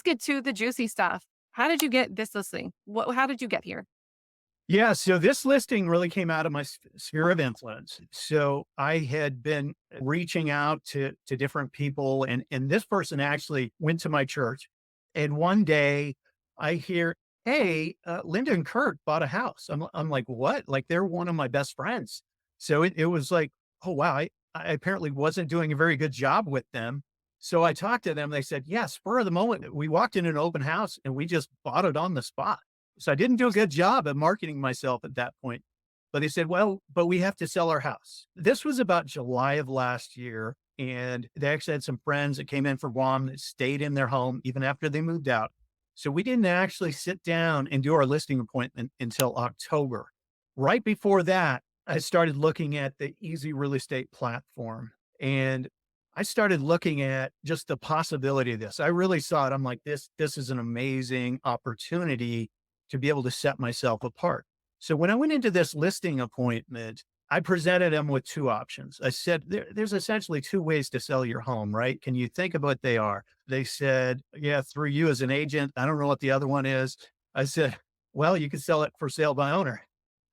get to the juicy stuff. How did you get this listing? How did you get here? Yeah, so this listing really came out of my sphere of influence. So I had been reaching out to different people, and this person actually went to my church. And one day I hear, "Hey, Linda and Kurt bought a house." I'm like, "What?" Like they're one of my best friends. So it was like, "Oh wow, I apparently wasn't doing a very good job with them." So I talked to them. They said, "Yeah, spur of the moment. We walked in an open house and we just bought it on the spot." So I didn't do a good job at marketing myself at that point. But they said, "Well, but we have to sell our house." This was about July of last year. And they actually had some friends that came in from Guam that stayed in their home even after they moved out. So we didn't actually sit down and do our listing appointment until October. Right before that, I started looking at the Easy Real Estate platform, and I started looking at just the possibility of this. I really saw it. I'm like, this is an amazing opportunity to be able to set myself apart. So when I went into this listing appointment, I presented them with two options. I said, there's essentially two ways to sell your home, right? Can you think of what they are? They said, yeah, through you as an agent. I don't know what the other one is. I said, well, you can sell it for sale by owner.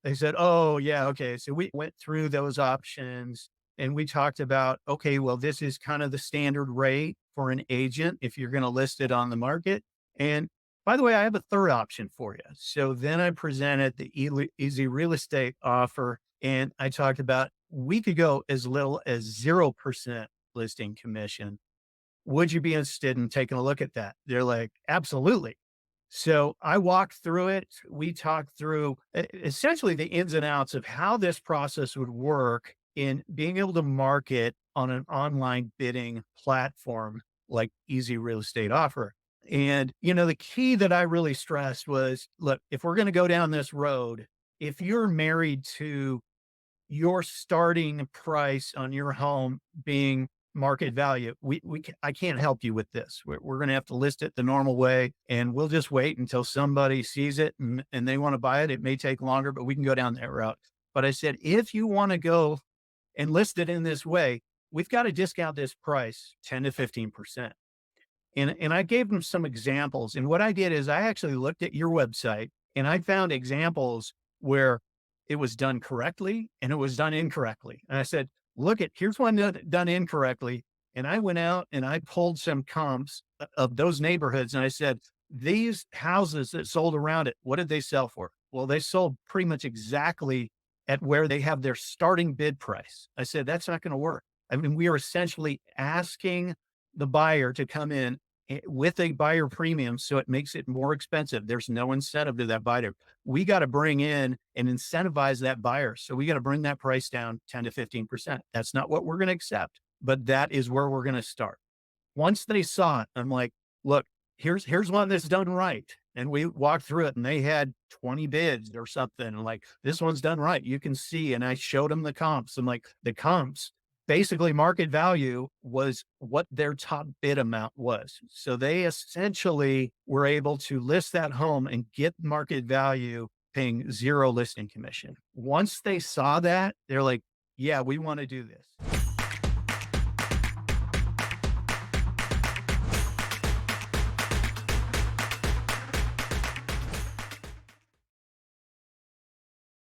They said, oh, yeah, okay. So we went through those options and we talked about, okay, well, this is kind of the standard rate for an agent if you're going to list it on the market. And by the way, I have a third option for you. So then I presented the easy real estate offer, and I talked about we could go as little as 0% listing commission. Would you be interested in taking a look at that? They're like, absolutely. So I walked through it. We talked through essentially the ins and outs of how this process would work in being able to market on an online bidding platform like Easy Real Estate Offer. And, the key that I really stressed was, look, if we're going to go down this road, if you're married to your starting price on your home being market value, I can't help you with this. We're going to have to list it the normal way, and we'll just wait until somebody sees it and they want to buy it. It may take longer, but we can go down that route. But I said, if you want to go and list it in this way, we've got to discount this price 10 to 15%. And I gave them some examples. And what I did is I actually looked at your website and I found examples where it was done correctly and it was done incorrectly. And I said, here's one done incorrectly. And I went out and I pulled some comps of those neighborhoods. And I said, these houses that sold around it, what did they sell for? Well, they sold pretty much exactly at where they have their starting bid price. I said, that's not going to work. I mean, we are essentially asking the buyer to come in with a buyer premium. So it makes it more expensive. There's no incentive to that buyer. We got to bring in and incentivize that buyer. So we got to bring that price down 10 to 15%. That's not what we're going to accept, but that is where we're going to start. Once they saw it, I'm like, look, here's one that's done right. And we walked through it and they had 20 bids or something. And like, this one's done right. You can see. And I showed them the comps. I'm like, the comps basically market value was what their top bid amount was. So they essentially were able to list that home and get market value paying zero listing commission. Once they saw that, they're like, yeah, we want to do this.